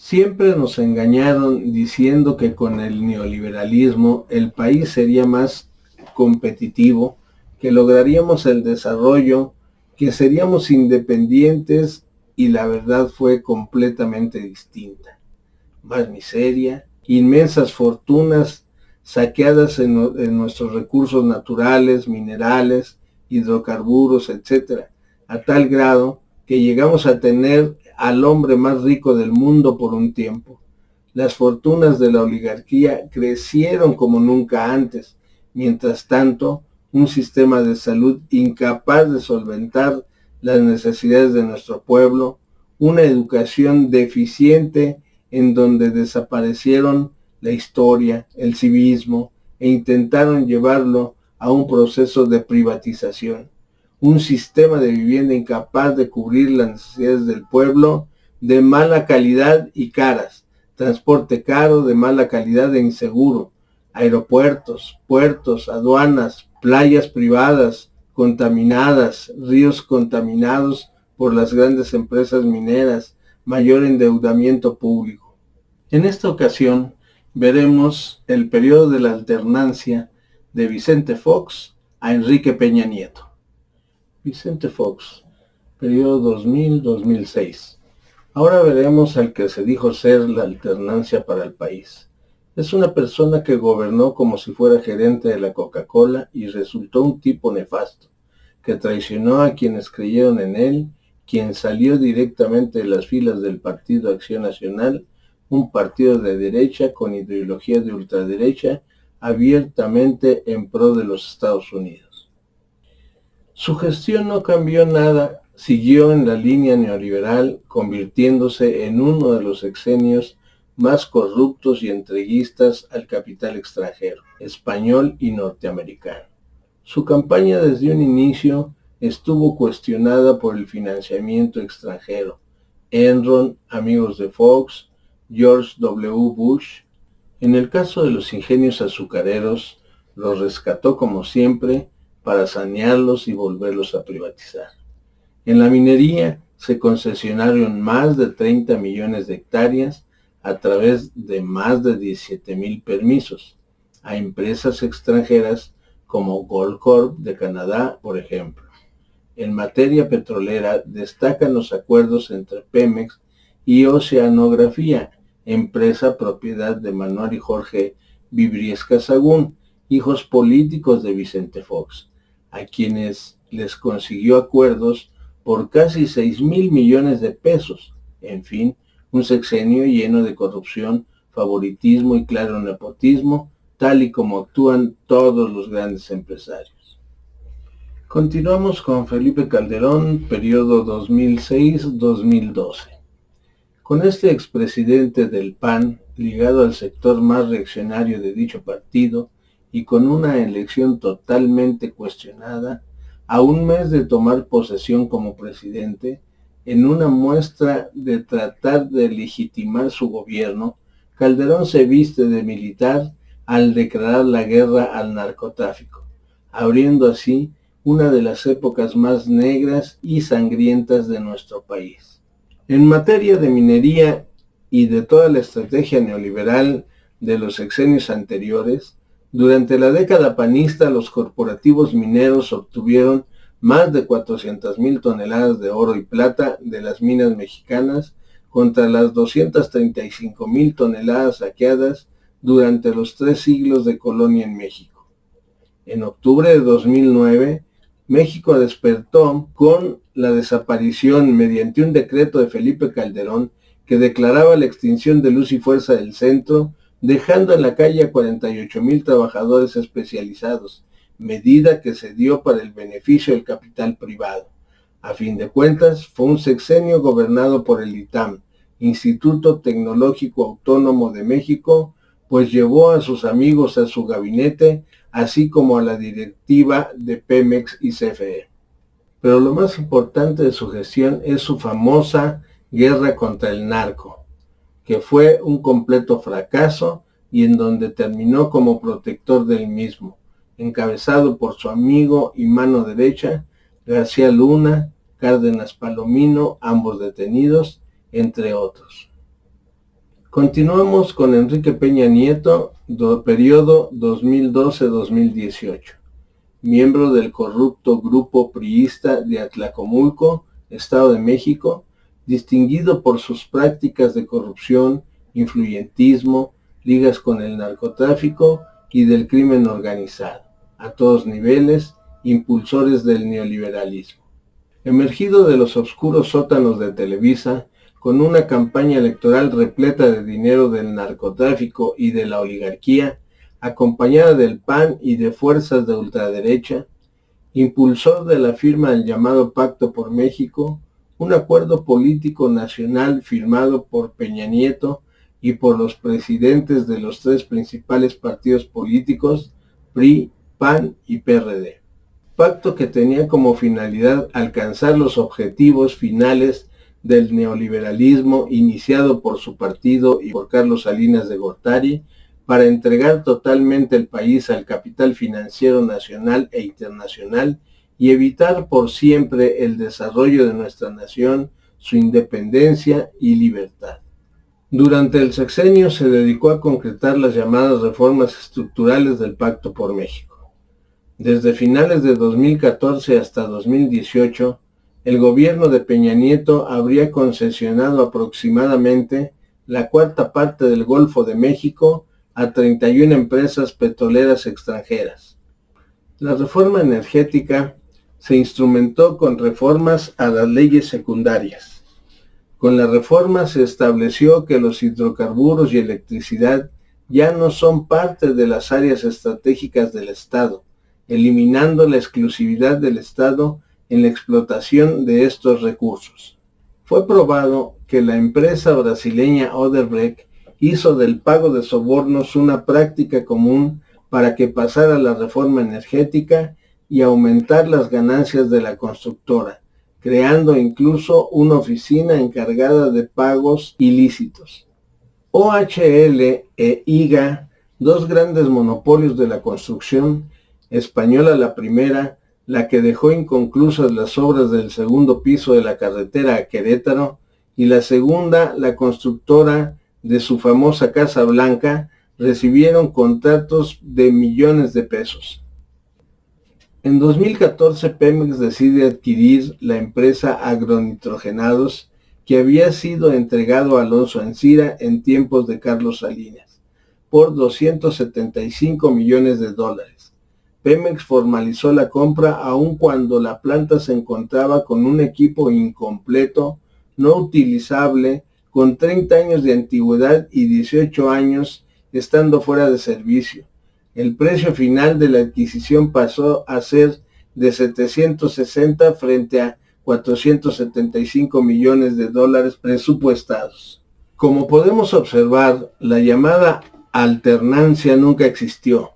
Siempre nos engañaron diciendo que con el neoliberalismo el país sería más competitivo, que lograríamos el desarrollo, que seríamos independientes y la verdad fue completamente distinta. Más miseria, inmensas fortunas saqueadas en nuestros recursos naturales, minerales, hidrocarburos, etcétera, a tal grado que llegamos a tener al hombre más rico del mundo por un tiempo. Las fortunas de la oligarquía crecieron como nunca antes. Mientras tanto, un sistema de salud incapaz de solventar las necesidades de nuestro pueblo, una educación deficiente en donde desaparecieron la historia, el civismo e intentaron llevarlo a un proceso de privatización, un sistema de vivienda incapaz de cubrir las necesidades del pueblo, de mala calidad y caras, transporte caro, de mala calidad e inseguro, aeropuertos, puertos, aduanas, playas privadas contaminadas, ríos contaminados por las grandes empresas mineras, mayor endeudamiento público. En esta ocasión veremos el periodo de la alternancia de Vicente Fox a Enrique Peña Nieto. Vicente Fox, periodo 2000-2006. Ahora veremos al que se dijo ser la alternancia para el país. Es una persona que gobernó como si fuera gerente de la Coca-Cola y resultó un tipo nefasto, que traicionó a quienes creyeron en él, quien salió directamente de las filas del Partido Acción Nacional, un partido de derecha con ideología de ultraderecha, abiertamente en pro de los Estados Unidos. Su gestión no cambió nada, siguió en la línea neoliberal, convirtiéndose en uno de los sexenios más corruptos y entreguistas al capital extranjero, español y norteamericano. Su campaña desde un inicio estuvo cuestionada por el financiamiento extranjero. Enron, amigos de Fox, George W. Bush. En el caso de los ingenios azucareros, los rescató como siempre para sanearlos y volverlos a privatizar. En la minería se concesionaron más de 30 millones de hectáreas a través de más de 17,000 permisos a empresas extranjeras como Goldcorp de Canadá, por ejemplo. En materia petrolera destacan los acuerdos entre Pemex y Oceanografía, empresa propiedad de Manuel y Jorge Vibriesca Sagún, hijos políticos de Vicente Fox, a quienes les consiguió acuerdos por casi 6,000 millones de pesos. En fin, un sexenio lleno de corrupción, favoritismo y claro nepotismo, tal y como actúan todos los grandes empresarios. Continuamos con Felipe Calderón, periodo 2006-2012. Con este expresidente del PAN, ligado al sector más reaccionario de dicho partido y con una elección totalmente cuestionada, a un mes de tomar posesión como presidente, en una muestra de tratar de legitimar su gobierno, Calderón se viste de militar al declarar la guerra al narcotráfico, abriendo así una de las épocas más negras y sangrientas de nuestro país. En materia de minería y de toda la estrategia neoliberal de los sexenios anteriores, durante la década panista los corporativos mineros obtuvieron más de 400,000 toneladas de oro y plata de las minas mexicanas contra las 235,000 toneladas saqueadas durante los 3 siglos de colonia en México. En octubre de 2009, México despertó con la desaparición mediante un decreto de Felipe Calderón que declaraba la extinción de Luz y Fuerza del Centro, dejando en la calle a 48,000 trabajadores especializados, medida que se dio para el beneficio del capital privado. A fin de cuentas, fue un sexenio gobernado por el ITAM, Instituto Tecnológico Autónomo de México, pues llevó a sus amigos a su gabinete, así como a la directiva de Pemex y CFE. Pero lo más importante de su gestión es su famosa guerra contra el narco, que fue un completo fracaso y en donde terminó como protector del mismo, encabezado por su amigo y mano derecha, García Luna, Cárdenas Palomino, ambos detenidos, entre otros. Continuamos con Enrique Peña Nieto, periodo 2012-2018, miembro del corrupto grupo priista de Atlacomulco, Estado de México, distinguido por sus prácticas de corrupción, influyentismo, ligas con el narcotráfico y del crimen organizado, a todos niveles, impulsores del neoliberalismo. Emergido de los oscuros sótanos de Televisa, con una campaña electoral repleta de dinero del narcotráfico y de la oligarquía, acompañada del PAN y de fuerzas de ultraderecha, impulsor de la firma del llamado Pacto por México, un acuerdo político nacional firmado por Peña Nieto y por los presidentes de los tres principales partidos políticos, PRI, PAN y PRD. Pacto que tenía como finalidad alcanzar los objetivos finales del neoliberalismo iniciado por su partido y por Carlos Salinas de Gortari, para entregar totalmente el país al capital financiero nacional e internacional y evitar por siempre el desarrollo de nuestra nación, su independencia y libertad. Durante el sexenio se dedicó a concretar las llamadas reformas estructurales del Pacto por México. Desde finales de 2014 hasta 2018, el gobierno de Peña Nieto habría concesionado aproximadamente la cuarta parte del Golfo de México a 31 empresas petroleras extranjeras. La reforma energética se instrumentó con reformas a las leyes secundarias. Con la reforma se estableció que los hidrocarburos y electricidad ya no son parte de las áreas estratégicas del Estado, eliminando la exclusividad del Estado en la explotación de estos recursos. Fue probado que la empresa brasileña Odebrecht hizo del pago de sobornos una práctica común para que pasara la reforma energética y aumentar las ganancias de la constructora, creando incluso una oficina encargada de pagos ilícitos. OHL e IGA, dos grandes monopolios de la construcción, española la primera, la que dejó inconclusas las obras del segundo piso de la carretera a Querétaro, y la segunda, la constructora de su famosa Casa Blanca, recibieron contratos de millones de pesos. En 2014 Pemex decide adquirir la empresa Agronitrogenados, que había sido entregado a Alonso Ancira en tiempos de Carlos Salinas, por $275 millones. Pemex formalizó la compra aun cuando la planta se encontraba con un equipo incompleto, no utilizable, con 30 años de antigüedad y 18 años estando fuera de servicio. El precio final de la adquisición pasó a ser de 760 frente a $475 millones presupuestados. Como podemos observar, la llamada alternancia nunca existió,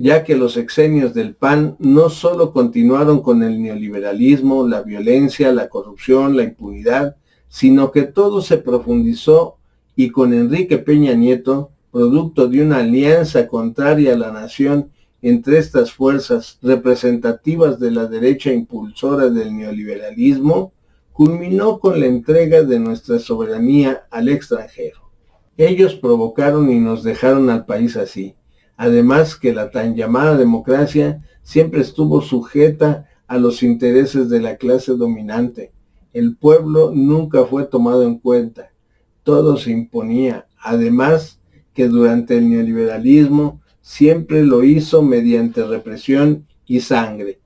ya que los sexenios del PAN no solo continuaron con el neoliberalismo, la violencia, la corrupción, la impunidad, sino que todo se profundizó y con Enrique Peña Nieto, producto de una alianza contraria a la nación entre estas fuerzas representativas de la derecha impulsora del neoliberalismo, culminó con la entrega de nuestra soberanía al extranjero. Ellos provocaron y nos dejaron al país así. Además que la tan llamada democracia siempre estuvo sujeta a los intereses de la clase dominante. El pueblo nunca fue tomado en cuenta. Todo se imponía. Además que durante el neoliberalismo siempre lo hizo mediante represión y sangre.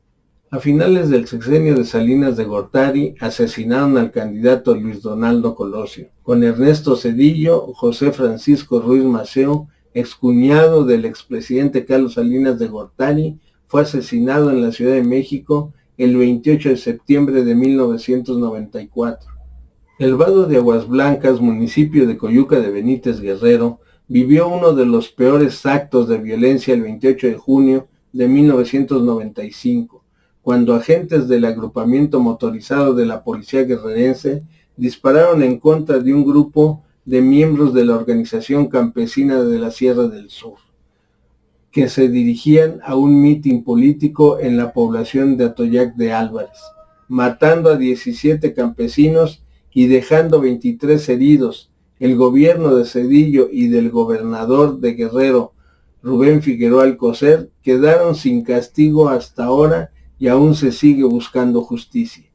A finales del sexenio de Salinas de Gortari asesinaron al candidato Luis Donaldo Colosio. Con Ernesto Zedillo, José Francisco Ruiz Maceo, excuñado del expresidente Carlos Salinas de Gortari, fue asesinado en la Ciudad de México el 28 de septiembre de 1994. El vado de Aguas Blancas, municipio de Coyuca de Benítez Guerrero, vivió uno de los peores actos de violencia el 28 de junio de 1995, cuando agentes del agrupamiento motorizado de la policía guerrerense dispararon en contra de un grupo de miembros de la organización campesina de la Sierra del Sur, que se dirigían a un mitin político en la población de Atoyac de Álvarez, matando a 17 campesinos y dejando 23 heridos, el gobierno de Zedillo y del gobernador de Guerrero, Rubén Figueroa Alcocer, quedaron sin castigo hasta ahora y aún se sigue buscando justicia.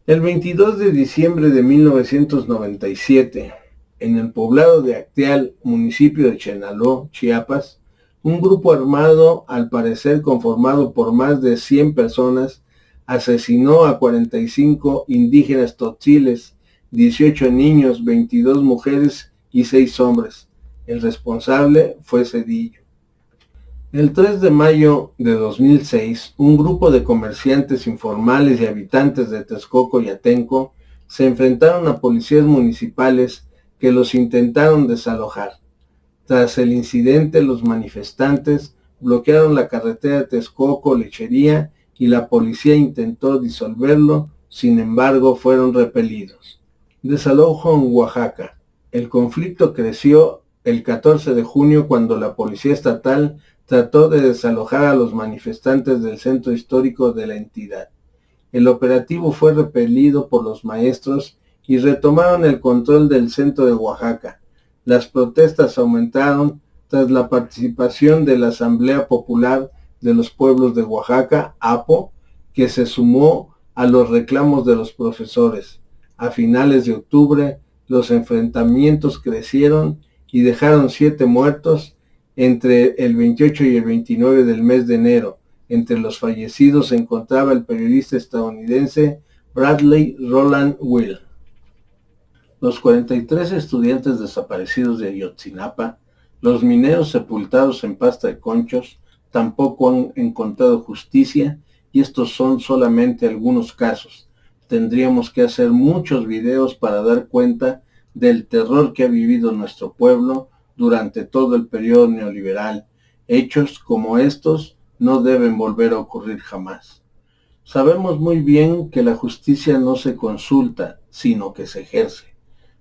El 22 de diciembre de 1997, en el poblado de Acteal, municipio de Chenaló, Chiapas, un grupo armado, al parecer conformado por más de 100 personas, asesinó a 45 indígenas tzotziles, 18 niños, 22 mujeres y 6 hombres. El responsable fue Zedillo. El 3 de mayo de 2006, un grupo de comerciantes informales y habitantes de Texcoco y Atenco se enfrentaron a policías municipales que los intentaron desalojar. Tras el incidente, los manifestantes bloquearon la carretera Texcoco-Lechería y la policía intentó disolverlo, sin embargo fueron repelidos. Desalojo en Oaxaca. El conflicto creció el 14 de junio cuando la policía estatal trató de desalojar a los manifestantes del centro histórico de la entidad. El operativo fue repelido por los maestros y retomaron el control del centro de Oaxaca. Las protestas aumentaron tras la participación de la Asamblea Popular de los Pueblos de Oaxaca, APO, que se sumó a los reclamos de los profesores. A finales de octubre, los enfrentamientos crecieron y dejaron 7 muertos entre el 28 y el 29 del mes de enero. Entre los fallecidos se encontraba el periodista estadounidense Bradley Roland Will. Los 43 estudiantes desaparecidos de Ayotzinapa, los mineros sepultados en pasta de conchos, tampoco han encontrado justicia, y estos son solamente algunos casos. Tendríamos que hacer muchos videos para dar cuenta del terror que ha vivido nuestro pueblo durante todo el periodo neoliberal. Hechos como estos no deben volver a ocurrir jamás. Sabemos muy bien que la justicia no se consulta, sino que se ejerce.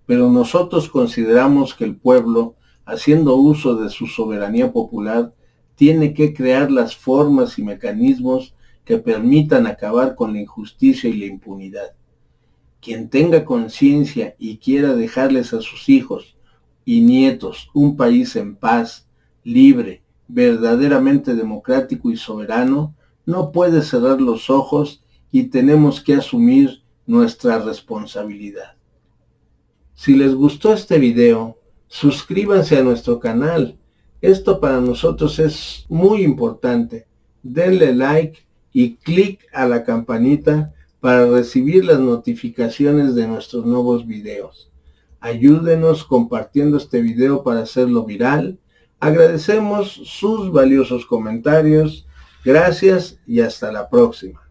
Pero nosotros consideramos que el pueblo, haciendo uso de su soberanía popular, tiene que crear las formas y mecanismos que permitan acabar con la injusticia y la impunidad. Quien tenga conciencia y quiera dejarles a sus hijos y nietos un país en paz, libre, verdaderamente democrático y soberano, no puede cerrar los ojos y tenemos que asumir nuestra responsabilidad. Si les gustó este video, suscríbanse a nuestro canal. Esto para nosotros es muy importante. Denle like y clic a la campanita para recibir las notificaciones de nuestros nuevos videos. Ayúdenos compartiendo este video para hacerlo viral. Agradecemos sus valiosos comentarios. Gracias y hasta la próxima.